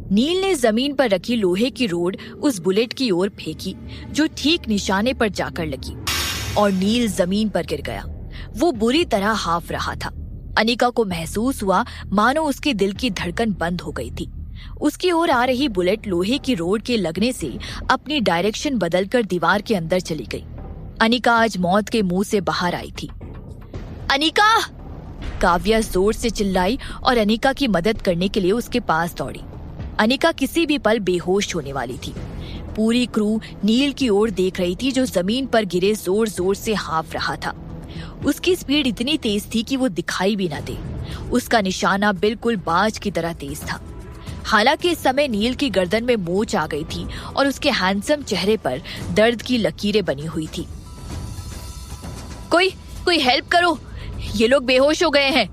नील ने जमीन पर रखी लोहे की रोड उस बुलेट की ओर फेंकी जो ठीक निशाने पर जाकर लगी और नील जमीन पर गिर गया। वो बुरी तरह हाफ रहा था। अनिका को महसूस हुआ मानो उसके दिल की धड़कन बंद हो गई थी। उसकी ओर आ रही बुलेट लोहे की रोड के लगने से अपनी डायरेक्शन बदलकर दीवार के अंदर चली गई। अनिका आज मौत के मुंह से बाहर आई थी। अनिका! काव्या जोर से चिल्लाई और अनिका की मदद करने के लिए उसके पास दौड़ी। अनिका किसी भी पल बेहोश होने वाली थी। पूरी क्रू नील की ओर देख रही थी जो जमीन पर गिरे जोर जोर से हाँफ रहा था। उसकी स्पीड इतनी तेज थी कि वो दिखाई भी न दे। उसका निशाना बिल्कुल बाज की तरह तेज था। हालांकि इस समय नील की गर्दन में मोच आ गई थी और उसके हैंडसम चेहरे पर दर्द की लकीरें बनी हुई थी। कोई हेल्प करो, ये लोग बेहोश हो गए हैं।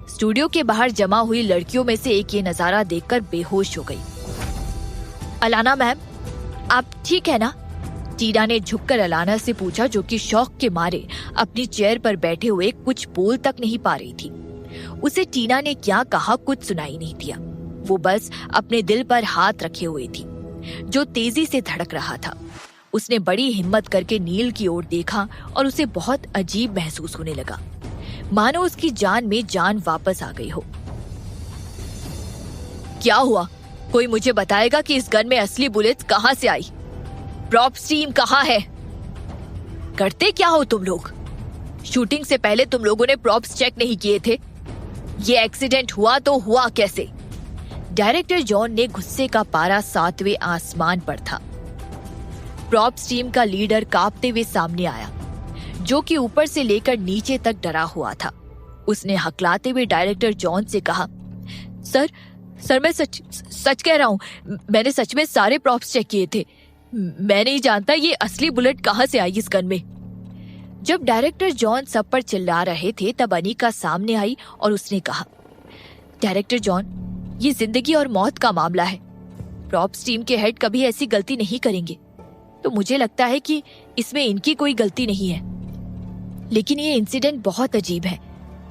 स्टूडियो के बाहर जमा हुई लड़कियों में से एक ये नजारा देखकर बेहोश हो गई। अलाना मैम, आप ठीक है ना? टीना ने झुककर अलाना से पूछा, जो कि शौक के मारे अपनी चेयर पर बैठे हुए कुछ बोल तक नहीं पा रही थी। उसे टीना ने क्या कहा कुछ सुनाई नहीं दिया। वो बस अपने दिल पर हाथ रखे हुए थी जो तेजी से धड़क रहा था। उसने बड़ी हिम्मत करके नील की ओर देखा और उसे बहुत अजीब महसूस होने लगा, मानो उसकी जान में जान वापस आ गई हो। क्या हुआ? कोई मुझे बताएगा कि इस गन में असली बुलेट्स कहां से आई? प्रॉप्स टीम कहां है? करते क्या हो तुम लोग? शूटिंग से पहले तुम लोगों ने प्रॉप्स चेक नहीं किए थे? ये एक्सीडेंट हुआ तो हुआ कैसे? डायरेक्टर जॉन ने गुस्से का पारा 7वें आसमान पर था। प्रॉप्स टीम का लीडर कांपते हुए सामने आया, जो कि ऊपर से लेकर नीचे तक डरा हुआ था। उसने हकलाते हुए डायरेक्टर जॉन से कहा, सर मैं सच कह रहा हूँ। मैंने सच में सारे प्रॉप्स चेक किए थे। मैं नहीं जानता ये असली बुलेट कहां से आई इस गन में। जब डायरेक्टर जॉन सब पर चिल्ला रहे थे तब अनिका सामने आई और उसने कहा, डायरेक्टर जॉन, ये जिंदगी और मौत का मामला है। प्रॉप्स टीम के हेड कभी ऐसी गलती नहीं करेंगे, तो मुझे लगता है कि इसमें इनकी कोई गलती नहीं है। लेकिन ये इंसिडेंट बहुत अजीब है।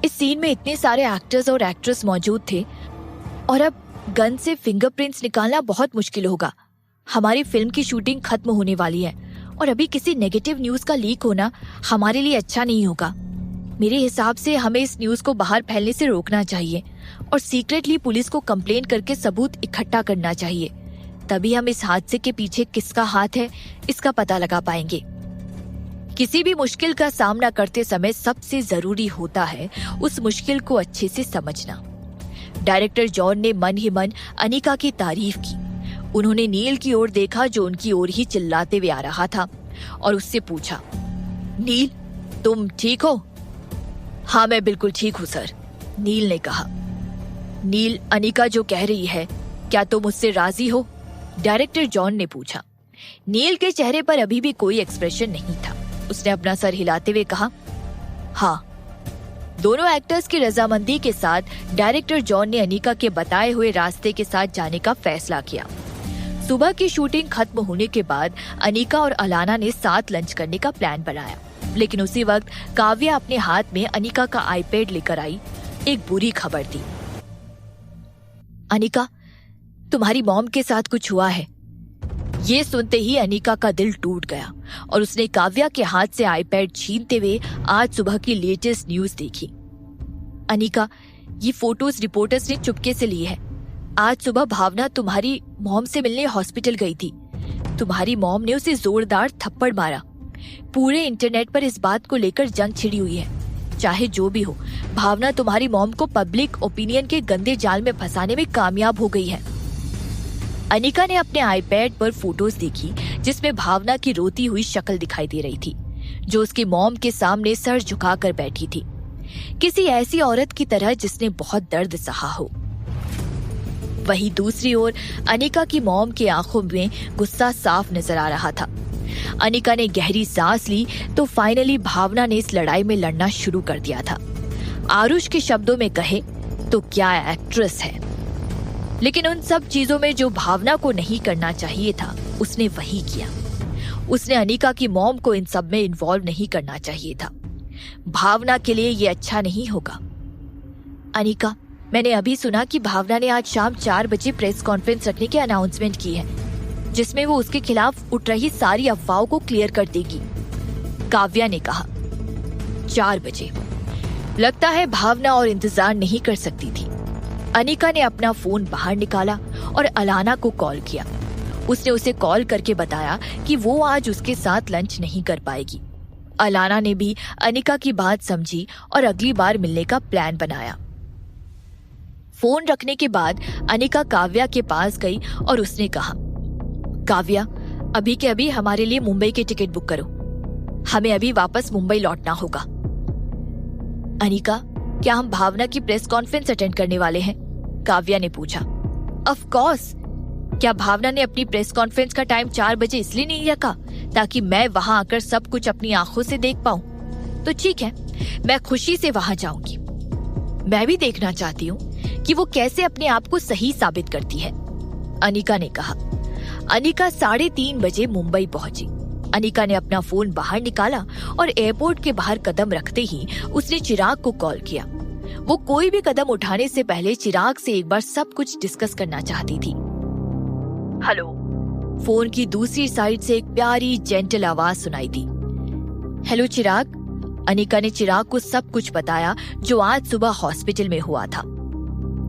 इस सीन में इतने सारे एक्टर्स और एक्ट्रेस मौजूद थे और अब गन से फिंगरप्रिंट्स निकालना बहुत मुश्किल होगा। हमारी फिल्म की शूटिंग खत्म होने वाली है और अभी किसी नेगेटिव न्यूज का लीक होना हमारे लिए अच्छा नहीं होगा। मेरे हिसाब से हमें इस न्यूज को बाहर फैलने से रोकना चाहिए और सीक्रेटली पुलिस को कंप्लेन करके सबूत इकट्ठा करना चाहिए। तभी हम इस हादसे के पीछे किसका हाथ है इसका पता लगा पाएंगे। किसी भी मुश्किल का सामना करते समय सबसे जरूरी होता है उस मुश्किल को अच्छे से समझना। डायरेक्टर जॉन ने मन ही मन अनिका की तारीफ की। उन्होंने नील की ओर देखा जो उनकी ओर ही चिल्लाते हुए आ रहा था और उससे पूछा, नील तुम ठीक हो? हाँ मैं बिल्कुल ठीक हूँ सर, नील ने कहा। नील, अनिका जो कह रही है क्या तुम उससे राजी हो? डायरेक्टर जॉन ने पूछा। नील के चेहरे पर अभी भी कोई एक्सप्रेशन नहीं था। उसने अपना सर हिलाते हुए कहा, हाँ। दोनों एक्टर्स की रजामंदी के साथ डायरेक्टर जॉन ने अनिका के बताए हुए रास्ते के साथ जाने का फैसला किया। सुबह की शूटिंग खत्म होने के बाद अनिका और अलाना ने साथ लंच करने का प्लान बनाया, लेकिन उसी वक्त काव्या अपने हाथ में अनिका का आईपैड लेकर आई। एक बुरी खबर दी। अनिका, तुम्हारी मॉम के साथ कुछ हुआ है। ये सुनते ही अनिका का दिल टूट गया और उसने काव्या के हाथ से आईपैड छीनते हुए आज सुबह की लेटेस्ट न्यूज देखी। अनिका, ये फोटोज रिपोर्टर्स ने चुपके से ली है। आज सुबह भावना तुम्हारी मॉम से मिलने हॉस्पिटल गई थी। तुम्हारी मॉम ने उसे जोरदार थप्पड़ मारा। पूरे इंटरनेट पर इस बात को लेकर जंग छिड़ी हुई है। चाहे जो भी हो, भावना तुम्हारी मॉम को पब्लिक ओपिनियन के गंदे जाल में फंसाने में कामयाब हो गई है। अनिका ने अपने आईपैड पर फोटोज देखी जिसमें भावना की रोती हुई शक्ल दिखाई दे रही थी, जो उसकी मॉम के सामने सर झुकाकर बैठी थी, किसी ऐसी औरत की तरह जिसने बहुत दर्द सहा हो। वहीं दूसरी ओर अनिका की मॉम की आंखों में गुस्सा साफ नजर आ रहा था। अनिका ने गहरी सांस ली तो फाइनली भावना ने इस लड़ाई में लड़ना शुरू कर दिया था। आरुष के शब्दों में कहे तो क्या एक्ट्रेस है, लेकिन उन सब चीजों में जो भावना को नहीं करना चाहिए था उसने वही किया। उसने अनिका की मॉम को इन सब में इन्वॉल्व नहीं करना चाहिए था। भावना के लिए ये अच्छा नहीं होगा। अनिका, मैंने अभी सुना कि भावना ने आज शाम 4 बजे प्रेस कॉन्फ्रेंस रखने की अनाउंसमेंट की है, जिसमें वो उसके खिलाफ उठ रही सारी अफवाहों को क्लियर कर देगी। काव्या ने कहा। 4 बजे। लगता है भावना और इंतजार नहीं कर सकती थी। अनिका ने अपना फोन बाहर निकाला और अलाना को कॉल किया। उसने उसे कॉल करके बताया कि वो आज उसके साथ लंच नहीं कर पाएगी। अलाना ने भी अनिका की बात समझी और अगली बार मिलने का प्लान बनाया। फोन रखने के बाद अनिका काव्या के पास गई और उसने कहा, काव्या, अभी के अभी हमारे लिए मुंबई की टिकट बुक करो। हमें अभी वापस मुंबई लौटना होगा। अनिका, क्या हम भावना की प्रेस कॉन्फ्रेंस अटेंड करने वाले हैं? काव्या ने पूछा। Of course. क्या भावना ने अपनी प्रेस कॉन्फ्रेंस का टाइम 4 बजे इसलिए नहीं रखा ताकि मैं वहां आकर सब कुछ अपनी आंखों से देख पाऊं? तो ठीक है, मैं खुशी से वहां जाऊंगी। मैं भी देखना चाहती हूँ कि वो कैसे अपने आप को सही साबित करती है, अनिका ने कहा। अनिका 3:30 बजे मुंबई पहुंची। अनिका ने अपना फोन बाहर निकाला और एयरपोर्ट के बाहर कदम रखते ही उसने चिराग को कॉल किया। वो कोई भी कदम उठाने से पहले चिराग से एक बार सब कुछ डिस्कस करना चाहती थी। हेलो। फोन की दूसरी साइड से एक प्यारी जेंटल आवाज सुनाई दी। हेलो चिराग। अनिका ने चिराग को सब कुछ बताया जो आज सुबह हॉस्पिटल में हुआ था।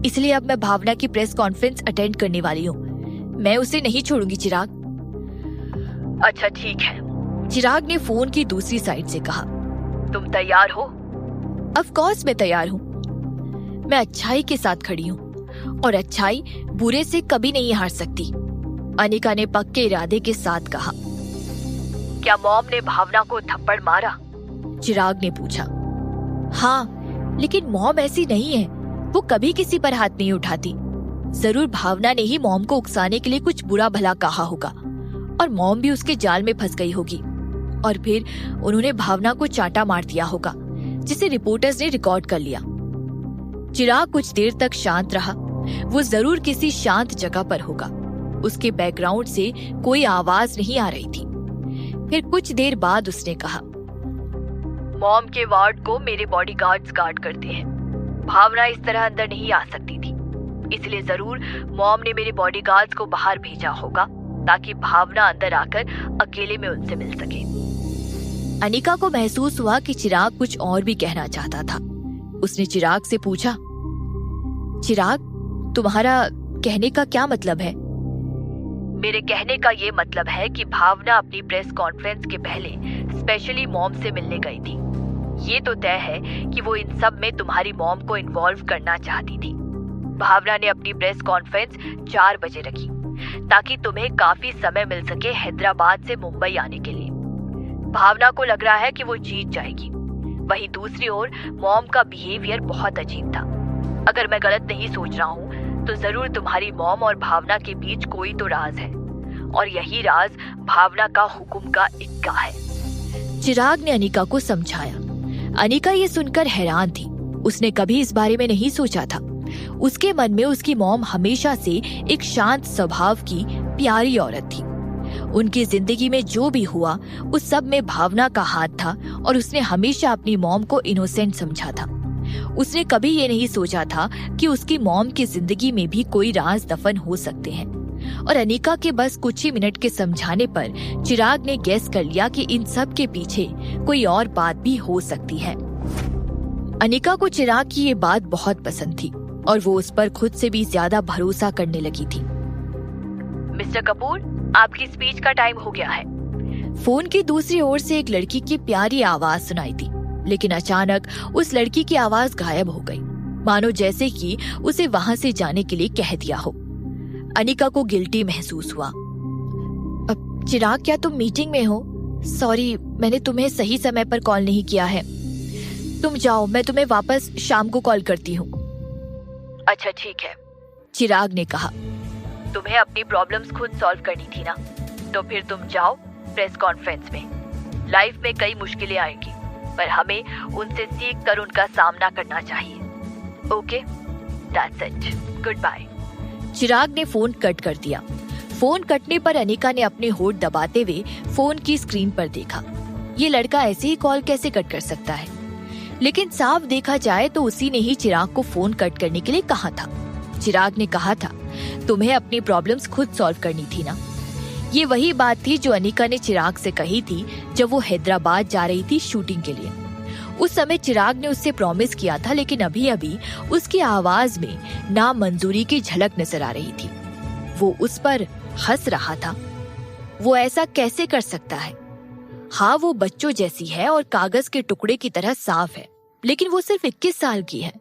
इसलिए अब मैं भावना की प्रेस कॉन्फ्रेंस अटेंड करने वाली हूँ। मैं उसे नहीं छोड़ूंगी चिराग। अच्छा ठीक है, चिराग ने फोन की दूसरी साइड से कहा। तुम तैयार हो? ऑफ कोर्स मैं तैयार हूँ। मैं अच्छाई के साथ खड़ी हूँ और अच्छाई बुरे से कभी नहीं हार सकती, अनिका ने पक्के इरादे के साथ कहा। क्या मॉम ने भावना को थप्पड़ मारा? चिराग ने पूछा। हाँ, लेकिन मॉम ऐसी नहीं है। वो कभी किसी पर हाथ नहीं उठाती। जरूर भावना ने ही मॉम को उकसाने के लिए कुछ बुरा भला कहा होगा और मॉम भी उसके जाल में फंस गई होगी और फिर उन्होंने भावना को चाटा मार दिया होगा, जिसे रिपोर्टर्स ने रिकॉर्ड कर लिया। चिराग कुछ देर तक शांत रहा। वो जरूर किसी शांत जगह पर होगा। उसके बैकग्राउंड से कोई आवाज नहीं आ रही थी। फिर कुछ देर बाद उसने कहा, मॉम के वार्ड को मेरे बॉडीगार्ड्स गार्ड करते हैं। भावना इस तरह अंदर नहीं आ सकती थी, इसलिए जरूर मॉम ने मेरे बॉडीगार्ड्स को बाहर भेजा होगा ताकि भावना अंदर आकर अकेले में उनसे मिल सके। अनिका को महसूस हुआ कि चिराग कुछ और भी कहना चाहता था। उसने चिराग से पूछा, चिराग, तुम्हारा कहने का क्या मतलब है? मेरे कहने का ये मतलब है कि भावना अपनी प्रेस कॉन्फ्रेंस के पहले स्पेशली मॉम से मिलने गई थी। ये तो तय है कि वो इन सब में तुम्हारी मॉम को इन्वॉल्व करना चाहती थी। भावना ने अपनी प्रेस कॉन्फ्रेंस 4 बजे रखी ताकि तुम्हें काफी समय मिल सके हैदराबाद से मुंबई आने के लिए। भावना को लग रहा है कि वो जीत जाएगी। वहीं दूसरी ओर मॉम का बिहेवियर बहुत अजीब था। अगर मैं गलत नहीं सोच रहा हूँ तो जरूर तुम्हारी मॉम और भावना के बीच कोई तो राज है और यही राज भावना का हुक्म का इक्का है, चिराग ने अनिका को समझाया। अनिका ये सुनकर हैरान थी। उसने कभी इस बारे में नहीं सोचा था। उसके मन में उसकी मॉम हमेशा से एक शांत स्वभाव की प्यारी औरत थी। उनकी जिंदगी में जो भी हुआ उस सब में भावना का हाथ था और उसने हमेशा अपनी मॉम को इनोसेंट समझा था। उसने कभी ये नहीं सोचा था कि उसकी मॉम की जिंदगी में भी कोई राज दफन हो सकते हैं। और अनिका के बस कुछ ही मिनट के समझाने पर चिराग ने गेस कर लिया कि इन सब के पीछे कोई और बात भी हो सकती है। अनिका को चिराग की ये बात बहुत पसंद थी और वो उस पर खुद से भी ज्यादा भरोसा करने लगी थी। मिस्टर कपूर, आपकी स्पीच का टाइम हो गया है। फोन की दूसरी ओर से एक लड़की की प्यारी आवाज सुनाई थी, लेकिन अचानक उस लड़की की आवाज गायब हो गई, मानो जैसे कि उसे वहां से जाने के लिए कह दिया हो। अनिका को गिल्टी महसूस हुआ। अब चिराग, क्या तुम मीटिंग में हो? सॉरी, मैंने तुम्हें सही समय पर कॉल नहीं किया है। तुम जाओ, मैं तुम्हें वापस शाम को कॉल करती हूँ। अच्छा ठीक है, चिराग ने कहा। तुम्हें अपनी प्रॉब्लम्स खुद सॉल्व करनी थी ना, तो फिर तुम जाओ प्रेस कॉन्फ्रेंस में। लाइफ में कई मुश्किलें आएंगी, पर हमें उनसे सीख कर उनका सामना करना चाहिए। Okay, that's it, goodbye. Chirag ने फोन कट कर दिया। फोन कटने पर अनिका ने अपने होंठ दबाते हुए फोन की स्क्रीन पर देखा। ये लड़का ऐसे ही कॉल कैसे कट कर सकता है? लेकिन साफ देखा जाए तो उसी ने ही चिराग को फोन कट करने के लिए कहा था। चिराग ने कहा था, तुम्हें अपनी प्रॉब्लम्स खुद सॉल्व करनी थी ना। ये वही बात थी जो अनिका ने चिराग से कही थी जब वो हैदराबाद जा रही थी शूटिंग के लिए। उस समय चिराग ने उससे प्रॉमिस किया था, लेकिन अभी अभी उसकी आवाज में नामंजूरी की झलक नजर आ रही थी। वो उस पर हंस रहा था। वो ऐसा कैसे कर सकता है? हाँ, वो बच्चों जैसी है और कागज के टुकड़े की तरह साफ है, लेकिन वो सिर्फ 21 साल की है।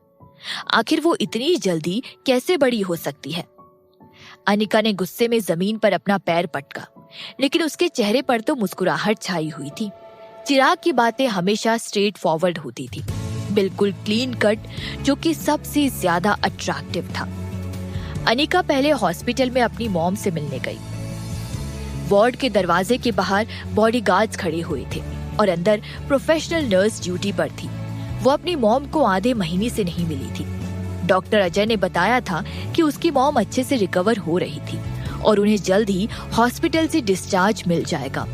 आखिर वो इतनी जल्दी कैसे बड़ी हो सकती है? अनिका ने गुस्से में जमीन पर अपना पैर पटका, लेकिन उसके चेहरे पर तो मुस्कुराहट छाई हुई थी। चिराग की बातें हमेशा स्ट्रेट फॉरवर्ड होती थी, बिल्कुल क्लीन कट, जो कि सबसे ज्यादा अट्रैक्टिव था। अनिका पहले हॉस्पिटल में अपनी मॉम से मिलने गई। वार्ड के दरवाजे के बाहर बॉडीगार्ड्स खड़े हुए थे और अंदर प्रोफेशनल नर्स ड्यूटी पर थी। वो अपनी मॉम को आधे महीने से नहीं मिली थी। डॉक्टर अजय ने बताया था कि उसकी मॉम अच्छे से रिकवर हो रही थी और उन्हें जल्द ही हॉस्पिटल से डिस्चार्ज मिल जाएगा।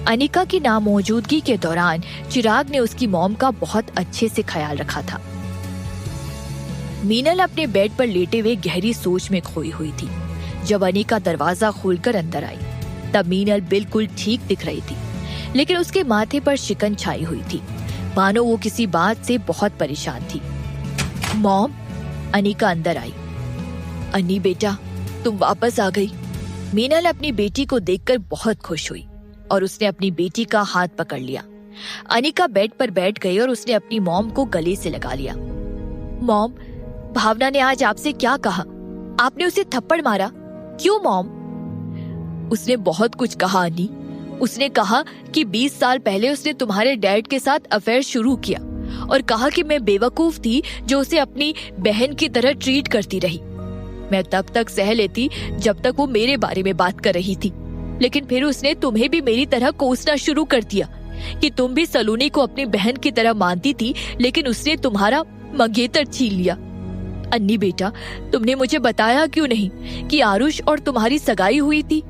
अनिका की नामौजूदगी के दौरान चिराग ने उसकी मॉम का बहुत अच्छे से ख्याल रखा था। मीनल अपने बेड पर लेटे हुए गहरी सोच में खोई हुई थी। जब अनिका दरवाजा खोलकर अंदर आई तब मीनल बिल्कुल ठीक दिख रही थी, लेकिन उसके माथे पर शिकन छाई हुई थी, मानो वो किसी बात से बहुत परेशान थी। मॉम, अनिका अंदर आई। अन्नी बेटा, तुम वापस आ गई। मीनल अपनी बेटी को देखकर बहुत खुश हुई और उसने अपनी बेटी का हाथ पकड़ लिया। अनिका बेड पर बैठ गई और उसने अपनी मॉम को गले से लगा लिया। मॉम, भावना ने आज आपसे क्या कहा? आपने उसे थप्पड़ मारा, क्यों मॉम? उसने बहुत कुछ कहा अन्नी। उसने कहा कि 20 साल पहले उसने तुम्हारे डैड के साथ अफेयर शुरू किया और कहा कि मैं बेवकूफ थी जो उसे अपनी बहन की तरह ट्रीट करती रही। मैं तब तक सह लेती जब तक वो मेरे बारे में बात कर रही थी, लेकिन फिर उसने तुम्हें भी मेरी तरह कोसना शुरू कर दिया कि तुम भी सलोनी को अपनी बहन की तरह मानती थी, लेकिन उसने तुम्हारा मंगेतर छीन लिया। अन्नी बेटा, तुमने मुझे बताया क्यों नहीं कि आरुष और तुम्हारी सगाई हुई थी?